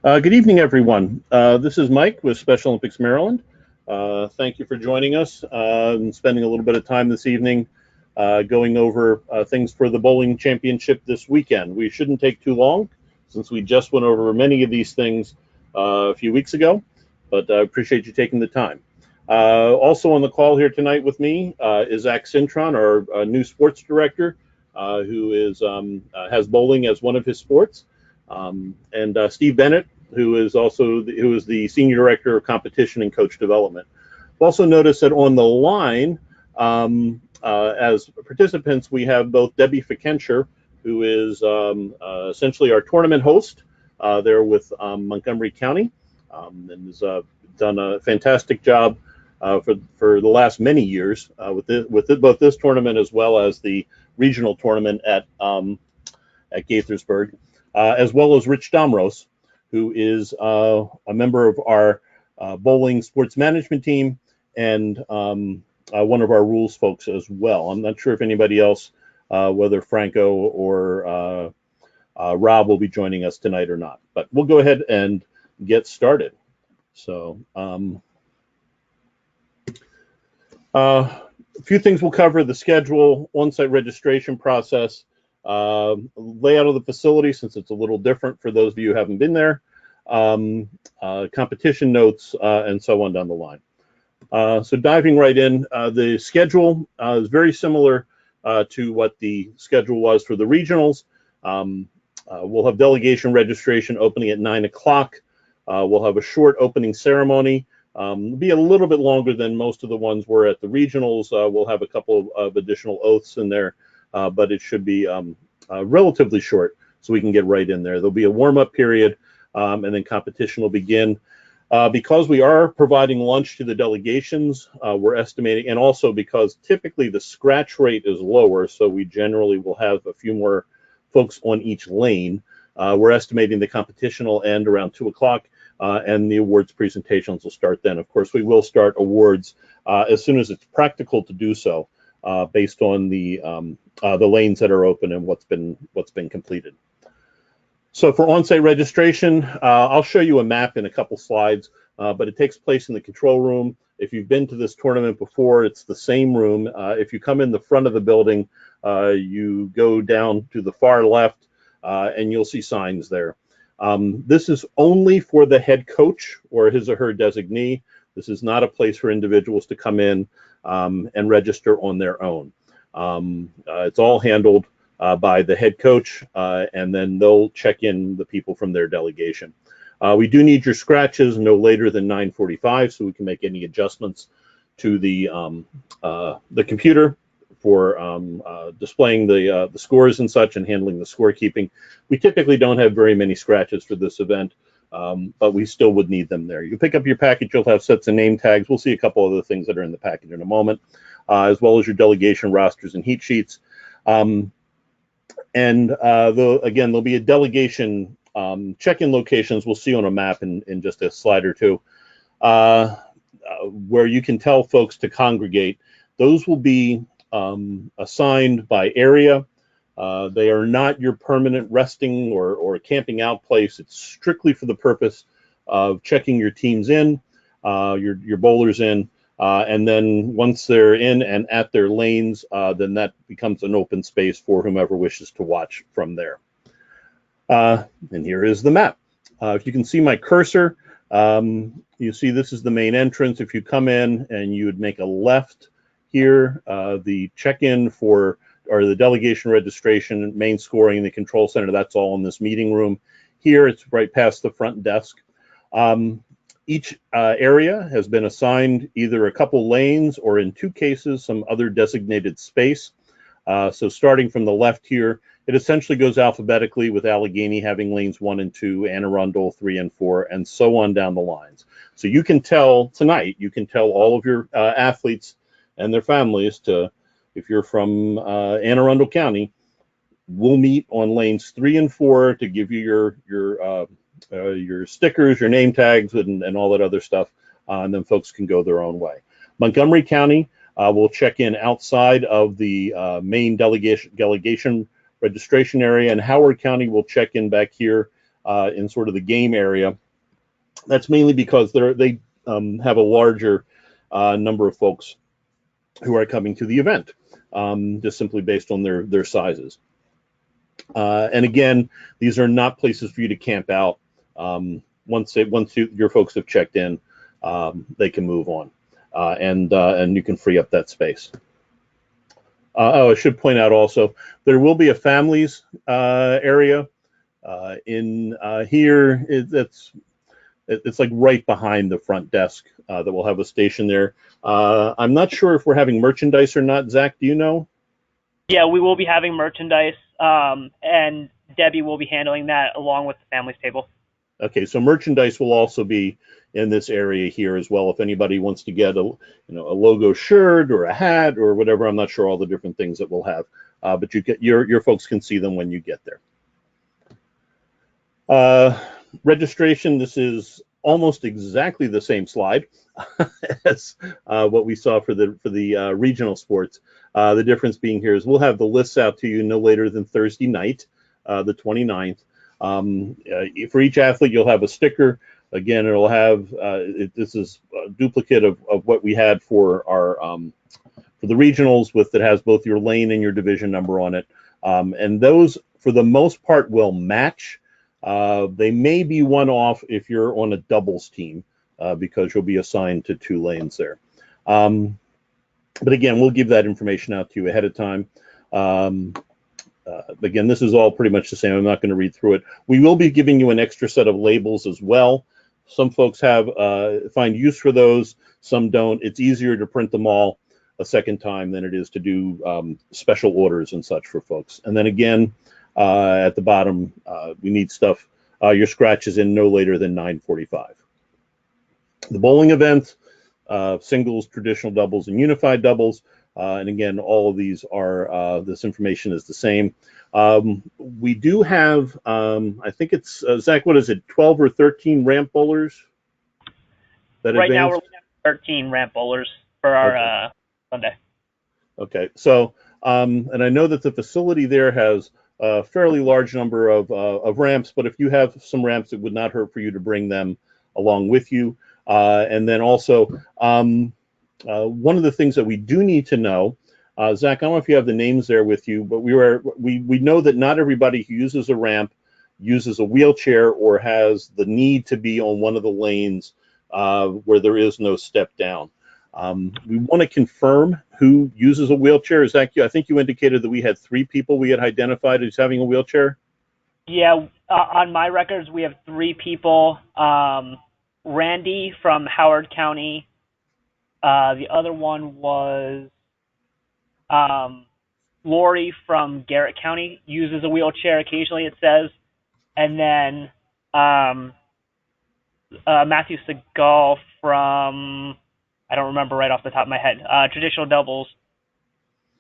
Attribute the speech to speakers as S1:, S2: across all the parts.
S1: Good evening, everyone. This is Mike with Special Olympics Maryland. Thank you for joining us and spending a little bit of time this evening going over things for the bowling championship this weekend. We shouldn't take too long since we just went over many of these things a few weeks ago, but I appreciate you taking the time. Also on the call here tonight with me is Zach Cintron, our new sports director, who has bowling as one of his sports. And Steve Bennett, who is the senior director of competition and coach development. We'll also notice that on the line, as participants, we have both Debbie Fickencher, who is essentially our tournament host there with Montgomery County, and has done a fantastic job for the last many years with both this tournament as well as the regional tournament at Gaithersburg. As well as Rich Domros, who is a member of our bowling sports management team and one of our rules folks as well. I'm not sure if anybody else, whether Franco or Rob, will be joining us tonight or not, but we'll go ahead and get started. So a few things we'll cover: the schedule, on-site registration process, layout of the facility, since it's a little different for those of you who haven't been there, competition notes, and so on down the line. So diving right in, the schedule is very similar to what the schedule was for the regionals. We'll have delegation registration opening at 9 o'clock. We'll have a short opening ceremony. It'll be a little bit longer than most of the ones were at the regionals. We'll have a couple of additional oaths in there. But it should be relatively short so we can get right in there. There'll be a warm-up period, and then competition will begin. Because we are providing lunch to the delegations, we're estimating, and also because typically the scratch rate is lower, so we generally will have a few more folks on each lane. We're estimating the competition will end around 2 o'clock, and the awards presentations will start then. Of course, we will start awards as soon as it's practical to do so. Based on the lanes that are open and what's been completed. So for on-site registration, I'll show you a map in a couple slides, but it takes place in the control room. If you've been to this tournament before, it's the same room. If you come in the front of the building, you go down to the far left, and you'll see signs there. This is only for the head coach or his or her designee. This is not a place for individuals to come in and register on their own. It's all handled by the head coach, and then they'll check in the people from their delegation. We do need your scratches no later than 9:45, so we can make any adjustments to the computer for displaying the scores and such and handling the scorekeeping. We typically don't have very many scratches for this event. But we still would need them there. You pick up your package, you'll have sets of name tags. We'll see a couple other things that are in the package in a moment, as well as your delegation rosters and heat sheets. Again, there'll be a delegation check-in locations we'll see on a map in just a slide or two, where you can tell folks to congregate. Those will be assigned by area. They are not your permanent resting or camping out place. It's strictly for the purpose of checking your teams in, your bowlers in, and then once they're in and at their lanes, then that becomes an open space for whomever wishes to watch from there. And here is the map. If you can see my cursor, you see this is the main entrance. If you come in and you would make a left here, the check-in or the delegation registration, main scoring, the control center, that's all in this meeting room. Here, it's right past the front desk. Each area has been assigned either a couple lanes or, in two cases, some other designated space. So starting from the left here, it essentially goes alphabetically, with Allegheny having lanes 1 and 2, Anne Arundel 3 and 4, and so on down the lines. So you can tell tonight, you can tell all of your athletes and their families to, if you're from Anne Arundel County, we'll meet on lanes 3 and 4 to give you your stickers, your name tags, and all that other stuff, and then folks can go their own way. Montgomery County will check in outside of the main delegation registration area, and Howard County will check in back here in sort of the game area. That's mainly because they have a larger number of folks who are coming to the event, just simply based on their sizes. And again, these are not places for you to camp out. Once your folks have checked in, they can move on, and you can free up that space. I should point out also, there will be a families area in here. It's like right behind the front desk that will have a station there. I'm not sure if we're having merchandise or not. Zach, do you know?
S2: Yeah, we will be having merchandise, and Debbie will be handling that along with the families table.
S1: Okay, so merchandise will also be in this area here as well. If anybody wants to get a logo shirt or a hat or whatever, I'm not sure all the different things that we'll have, but your folks can see them when you get there. Registration. This is almost exactly the same slide as what we saw for the regional sports. The difference being here is we'll have the lists out to you no later than Thursday night, the 29th. For each athlete, you'll have a sticker. Again, it'll have this is a duplicate of what we had for our for the regionals, that has both your lane and your division number on it. And those, for the most part, will match. They may be one off if you're on a doubles team, because you'll be assigned to 2 lanes there. But again, we'll give that information out to you ahead of time. Again, this is all pretty much the same. I'm not going to read through it. We will be giving you an extra set of labels as well. Some folks find use for those, some don't. It's easier to print them all a second time than it is to do special orders and such for folks. And then again, at the bottom, we need stuff. Your scratch is in no later than 9:45. The bowling event, singles, traditional doubles, and unified doubles. And again, all of these are, this information is the same. We do have, I think it's, Zach, what is it, 12 or 13 ramp bowlers?
S2: Right now, we're looking at 13 ramp bowlers for our Sunday.
S1: Okay, so, and I know that the facility there has a fairly large number of ramps, but if you have some ramps, it would not hurt for you to bring them along with you. And then also, one of the things that we do need to know, Zach, I don't know if you have the names there with you, but we know that not everybody who uses a ramp uses a wheelchair or has the need to be on one of the lanes where there is no step down. We want to confirm who uses a wheelchair. Zach, I think you indicated that we had 3 people we had identified as having a wheelchair.
S2: Yeah, on my records, we have 3 people. Randy from Howard County. The other one was Lori from Garrett County, uses a wheelchair occasionally, it says. And then Matthew Segal from, I don't remember right off the top of my head, traditional doubles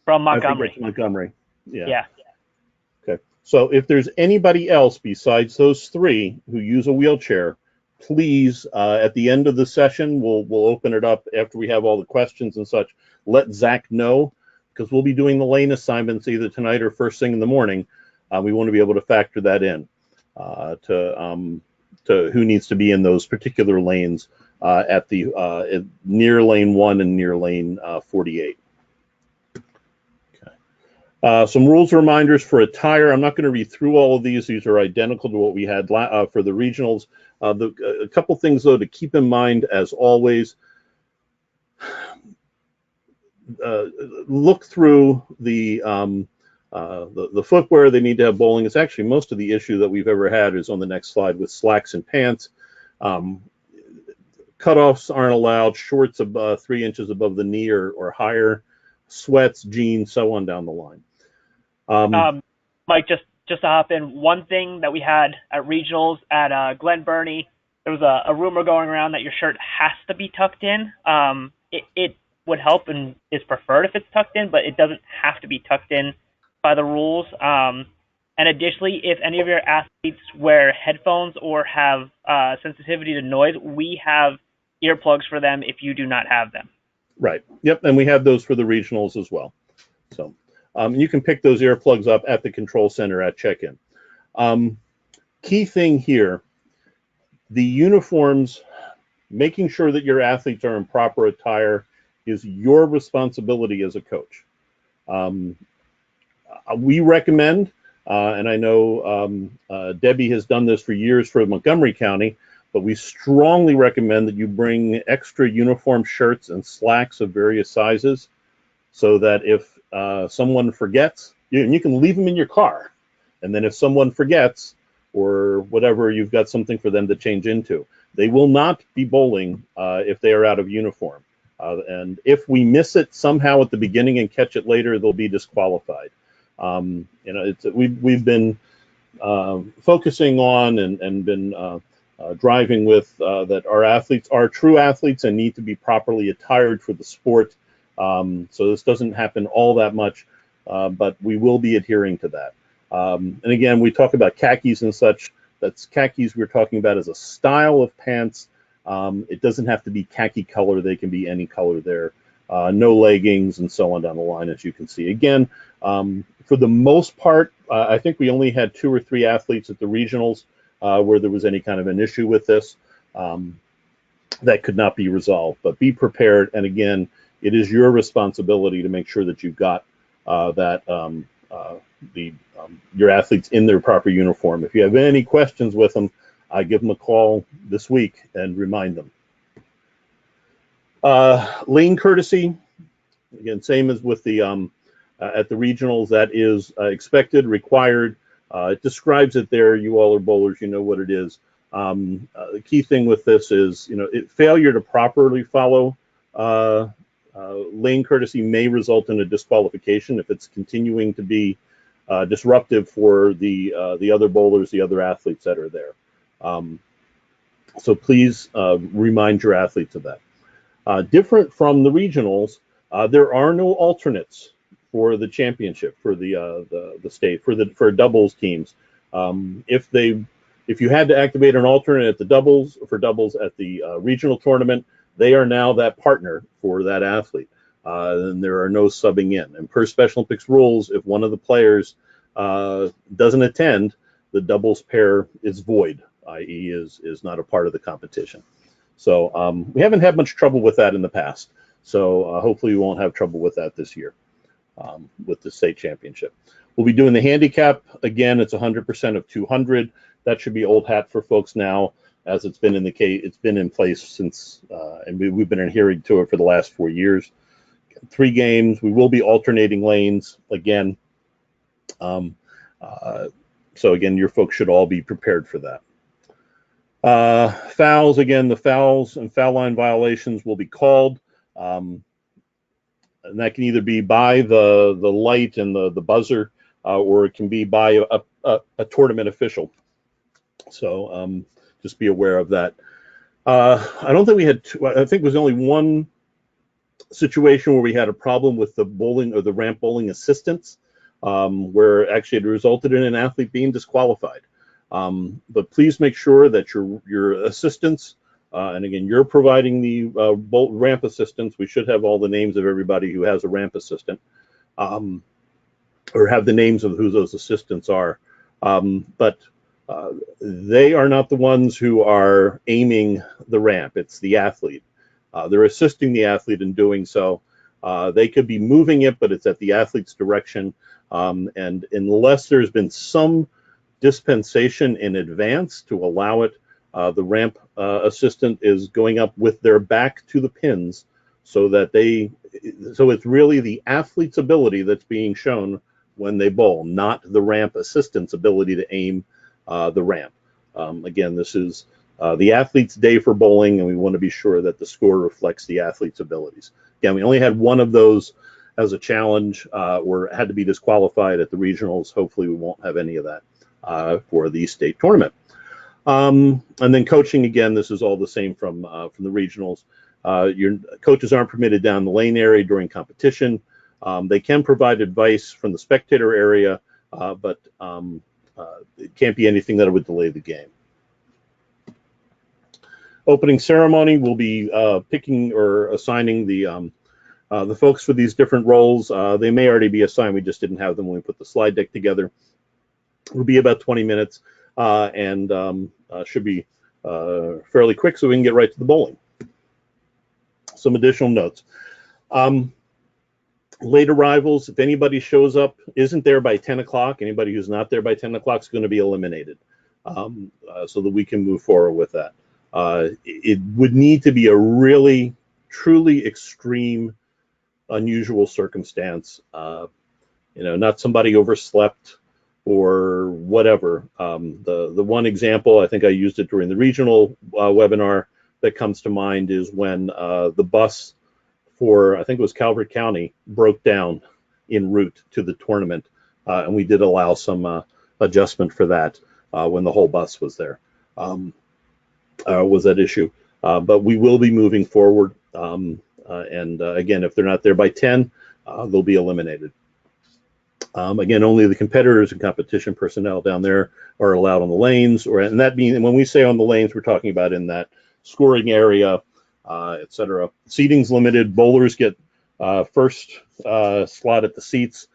S2: from Montgomery.
S1: I think it's Montgomery.
S2: Yeah.
S1: Okay. So if there's anybody else besides those 3 who use a wheelchair, please, at the end of the session, we'll open it up after we have all the questions and such. Let Zach know, because we'll be doing the lane assignments either tonight or first thing in the morning. We want to be able to factor that in to who needs to be in those particular lanes at the near lane 1 and near lane 48. Okay. Some rules reminders for attire. I'm not going to read through all of these. These are identical to what we had for the regionals. A couple things, though, to keep in mind, as always. Look through the footwear they need to have bowling. It's actually most of the issue that we've ever had is on the next slide with slacks and pants. Cutoffs aren't allowed. Shorts above 3 inches above the knee or higher. Sweats, jeans, so on down the line.
S2: Mike, just to hop in, one thing that we had at regionals at Glen Burnie, there was a rumor going around that your shirt has to be tucked in. It would help and is preferred if it's tucked in, but it doesn't have to be tucked in by the rules. And additionally, if any of your athletes wear headphones or have sensitivity to noise, we have earplugs for them if you do not have them.
S1: Right. Yep. And we have those for the regionals as well. So you can pick those earplugs up at the control center at check-in. Key thing here, the uniforms, making sure that your athletes are in proper attire is your responsibility as a coach. We recommend, and I know Debbie has done this for years for Montgomery County, but we strongly recommend that you bring extra uniform shirts and slacks of various sizes so that if someone forgets, you can leave them in your car. And then if someone forgets or whatever, you've got something for them to change into. They will not be bowling if they are out of uniform. And if we miss it somehow at the beginning and catch it later, they'll be disqualified. We've been focusing on and been driving with that our athletes are true athletes and need to be properly attired for the sport. So this doesn't happen all that much, but we will be adhering to that. And again, we talk about khakis and such. That's khakis we're talking about as a style of pants. It doesn't have to be khaki color. They can be any color there. No leggings and so on down the line, as you can see. Again, for the most part, I think we only had 2 or 3 athletes at the regionals where there was any kind of an issue with this that could not be resolved. But be prepared. And again, it is your responsibility to make sure that you've got your athletes in their proper uniform. If you have any questions with them, I give them a call this week and remind them. Lane courtesy, again, same as with the at the regionals. That is expected, required. It describes it there. You all are bowlers, you know what it is. The key thing with this is, failure to properly follow lane courtesy may result in a disqualification if it's continuing to be disruptive for the other bowlers, the other athletes that are there. So please remind your athletes of that. Different from the regionals, there are no alternates for the championship, for the state, for doubles teams. If you had to activate an alternate at the doubles at the regional tournament, they are now that partner for that athlete. And there are no subbing in. And per Special Olympics rules, if one of the players doesn't attend, the doubles pair is void, i.e. is not a part of the competition. So we haven't had much trouble with that in the past. So hopefully we won't have trouble with that this year with the state championship. We'll be doing the handicap. Again, it's 100% of 200. That should be old hat for folks now, as it's been in the case. It's been in place since, and we've been adhering to it for the last 4 years. 3 games. We will be alternating lanes again. So again, your folks should all be prepared for that. Fouls, again, the fouls and foul line violations will be called. And that can either be by the light and the buzzer, or it can be by a tournament official. So just be aware of that. I don't think we had I think there was only one situation where we had a problem with the bowling or the ramp bowling assistants, where actually it resulted in an athlete being disqualified. But please make sure that your assistants, and again, you're providing the ramp assistants. We should have all the names of everybody who has a ramp assistant, or have the names of who those assistants are. But they are not the ones who are aiming the ramp. It's the athlete. They're assisting the athlete in doing so. They could be moving it, but it's at the athlete's direction. And unless there's been some dispensation in advance to allow it, the ramp assistant is going up with their back to the pins, so it's really the athlete's ability that's being shown when they bowl, not the ramp assistant's ability to aim the ramp. Again, this is the athlete's day for bowling, and we want to be sure that the score reflects the athlete's abilities. Again, we only had one of those as a challenge, or had to be disqualified at the regionals. Hopefully we won't have any of that for the state tournament. And then coaching, again, this is all the same from the regionals. Your coaches aren't permitted down the lane area during competition. They can provide advice from the spectator area, but it can't be anything that would delay the game. Opening ceremony, we'll be picking or assigning the folks for these different roles. They may already be assigned. We just didn't have them when we put the slide deck together. It'll be about 20 minutes. and should be fairly quick so we can get right to the bowling. Some additional notes. Late arrivals, if anybody shows up, isn't there by 10 o'clock, anybody who's not there by 10 o'clock is going to be eliminated, so that we can move forward with that. It would need to be a really, truly extreme, unusual circumstance. Not somebody overslept or whatever. The one example, I think I used it during the regional webinar, that comes to mind is when the bus for, I think it was Calvert County, broke down en route to the tournament, and we did allow some adjustment for that when the whole bus was there, was that issue. But we will be moving forward, and again, if they're not there by 10, they'll be eliminated. Again, only the competitors and competition personnel down there are allowed on the lanes, and that means, when we say on the lanes, we're talking about in that scoring area, etc. Seating's limited. Bowlers get first slot at the seats.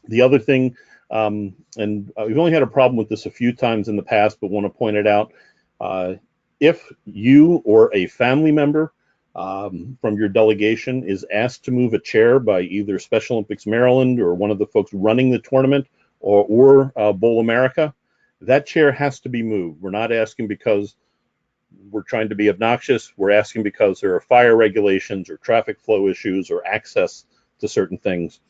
S1: The other thing, and we've only had a problem with this a few times in the past, but want to point it out. If you or a family member from your delegation is asked to move a chair by either Special Olympics Maryland or one of the folks running the tournament or Bowl America, that chair has to be moved. We're not asking because we're trying to be obnoxious. We're asking because there are fire regulations or traffic flow issues or access to certain things.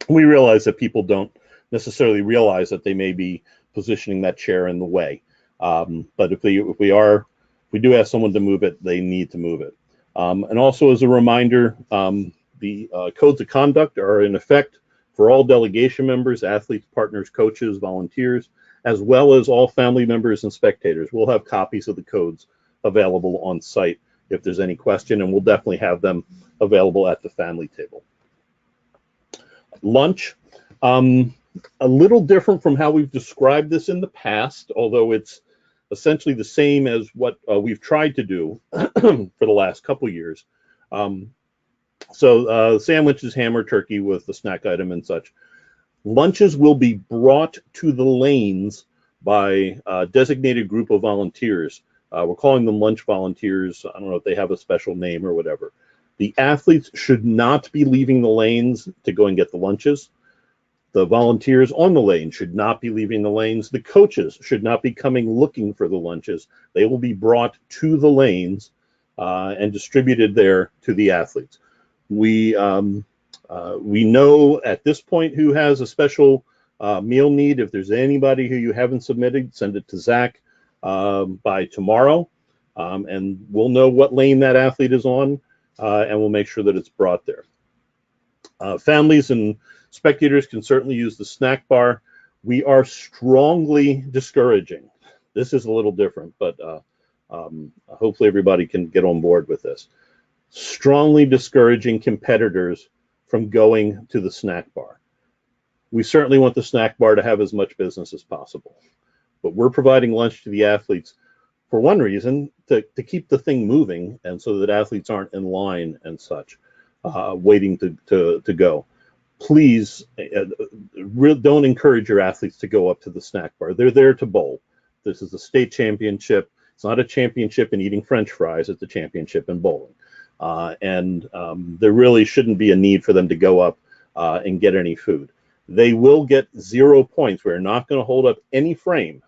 S1: We realize that people don't necessarily realize that they may be positioning that chair in the way. But if we do ask someone to move it, they need to move it. And also, as a reminder, the codes of conduct are in effect for all delegation members, athletes, partners, coaches, volunteers, as well as all family members and spectators. We'll have copies of the codes available on site if there's any question, and we'll definitely have them available at the family table. Lunch, a little different from how we've described this in the past, although it's essentially the same as what we've tried to do for the last couple years. Sandwiches, ham or turkey with the snack item and such. Lunches will be brought to the lanes by a designated group of volunteers. We're calling them lunch volunteers. I don't know if they have a special name or whatever. The athletes should not be leaving the lanes to go and get the lunches. The volunteers on the lane should not be leaving the lanes. The coaches should not be coming looking for the lunches. They will be brought to the lanes and distributed there to the athletes. We know at this point who has a special meal need. If there's anybody who you haven't submitted, send it to Zach by tomorrow, and we'll know what lane that athlete is on, and we'll make sure that it's brought there. Families and spectators can certainly use the snack bar. We are strongly discouraging. This is a little different, but hopefully everybody can get on board with this. Strongly discouraging competitors from going to the snack bar. We certainly want the snack bar to have as much business as possible, but we're providing lunch to the athletes for one reason, to keep the thing moving, and so that athletes aren't in line and such, waiting to go. Please don't encourage your athletes to go up to the snack bar. They're there to bowl. This is a state championship. It's not a championship in eating French fries. It's a championship in bowling. There really shouldn't be a need for them to go up and get any food. They will get 0 points. We're not going to hold up any frame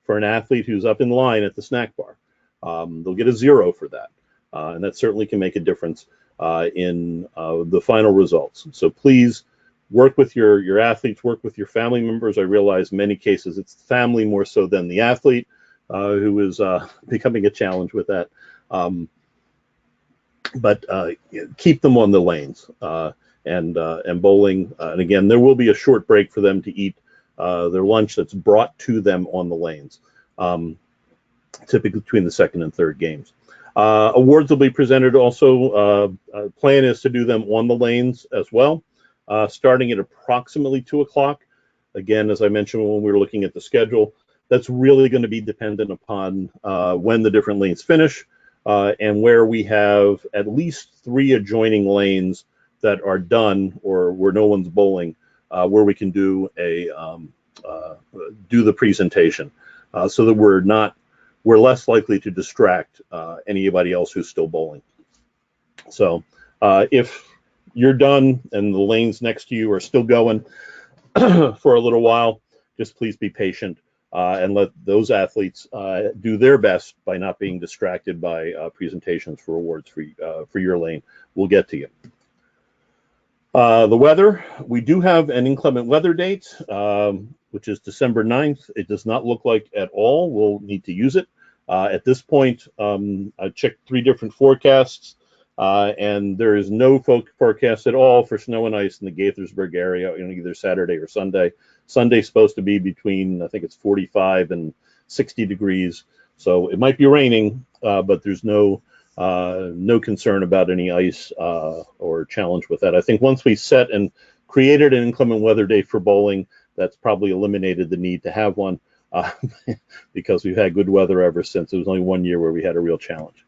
S1: for an athlete who's up in line at the snack bar. They'll get a 0 for that. And that certainly can make a difference in the final results. So please work with your athletes, work with your family members. I realize in many cases it's the family more so than the athlete who is becoming a challenge with that. But keep them on the lanes and bowling. And again, there will be a short break for them to eat their lunch that's brought to them on the lanes, typically between the second and third games. Awards will be presented also. Plan is to do them on the lanes as well, starting at approximately 2 o'clock. Again, as I mentioned when we were looking at the schedule, that's really going to be dependent upon when the different lanes finish and where we have at least 3 adjoining lanes that are done or where no one's bowling, where we can do a do the presentation, so that we're less likely to distract anybody else who's still bowling. So if you're done and the lanes next to you are still going for a little while, just please be patient and let those athletes do their best by not being distracted by presentations for awards for your lane. We'll get to you. The weather, we do have an inclement weather date, which is December 9th. It does not look like at all we'll need to use it. At this point, I checked 3 different forecasts, and there is no forecast at all for snow and ice in the Gaithersburg area, either Saturday or Sunday. Sunday's supposed to be between, I think it's 45 and 60 degrees. So it might be raining, but there's no concern about any ice or challenge with that. I think once we set and created an inclement weather day for bowling, that's probably eliminated the need to have one because we've had good weather ever since. It was only 1 year where we had a real challenge.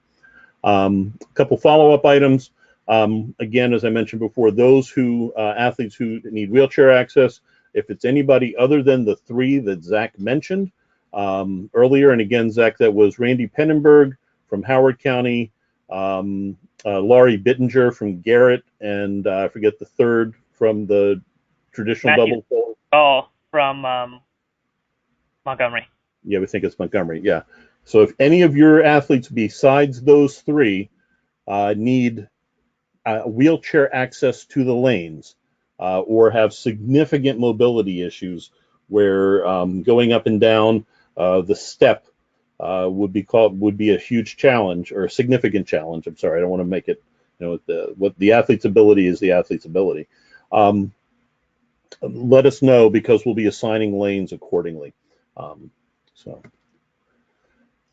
S1: A couple follow-up items. Again, as I mentioned before, those athletes who need wheelchair access, if it's anybody other than the 3 that Zach mentioned earlier, and again, Zach, that was Randy Pennenberg from Howard County, Laurie Bittinger from Garrett, and I forget the third from the traditional double pole.
S2: Oh, from Montgomery.
S1: Yeah, we think it's Montgomery. Yeah. So if any of your athletes besides those 3 need wheelchair access to the lanes or have significant mobility issues where going up and down the step would be a huge challenge or a significant challenge. I'm sorry, I don't want to make it, what the athlete's ability is the athlete's ability. Let us know because we'll be assigning lanes accordingly.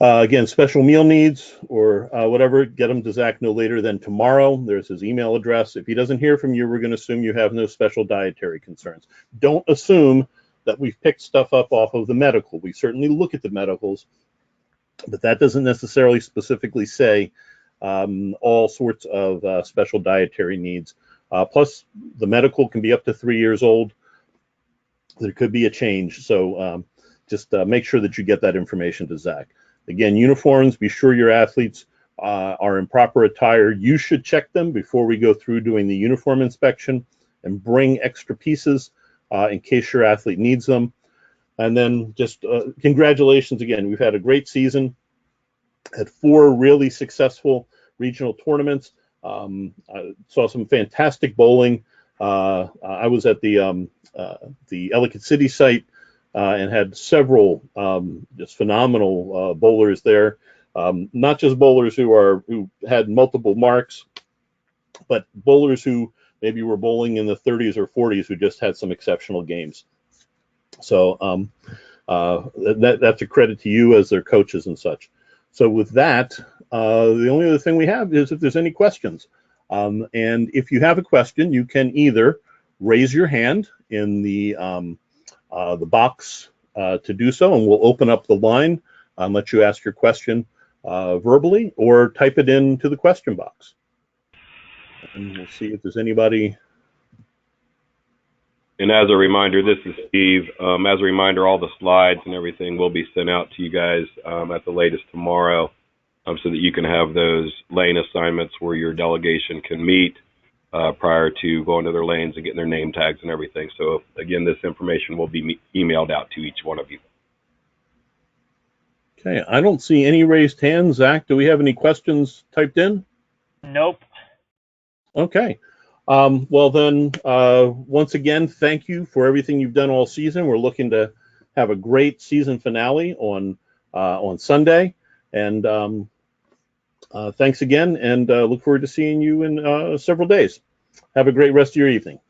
S1: Again, special meal needs or whatever, get them to Zach no later than tomorrow. There's his email address. If he doesn't hear from you, we're going to assume you have no special dietary concerns. Don't assume that we've picked stuff up off of the medical. We certainly look at the medicals, but that doesn't necessarily specifically say all sorts of special dietary needs. Plus, the medical can be up to 3 years old. There could be a change. So just make sure that you get that information to Zach. Again, uniforms, be sure your athletes are in proper attire. You should check them before we go through doing the uniform inspection and bring extra pieces in case your athlete needs them. And then just congratulations again. We've had a great season, had 4 really successful regional tournaments. I saw some fantastic bowling. I was at the Ellicott City site and had several just phenomenal bowlers there. Not just bowlers who had multiple marks, but bowlers who maybe were bowling in the 30s or 40s who just had some exceptional games. So that's a credit to you as their coaches and such. So with that, the only other thing we have is if there's any questions. And if you have a question, you can either raise your hand in the box to do so, and we'll open up the line and let you ask your question verbally, or type it into the question box. And we'll see if there's anybody.
S3: And as a reminder, this is Steve. As a reminder, all the slides and everything will be sent out to you guys at the latest tomorrow, so that you can have those lane assignments where your delegation can meet prior to going to their lanes and getting their name tags and everything. So again, this information will be emailed out to each one of you.
S1: Okay, I don't see any raised hands. Zach, do we have any questions typed in?
S2: Nope.
S1: Okay. Well then, once again, thank you for everything you've done all season. We're looking to have a great season finale on Sunday, and thanks again, and look forward to seeing you in several days. Have a great rest of your evening.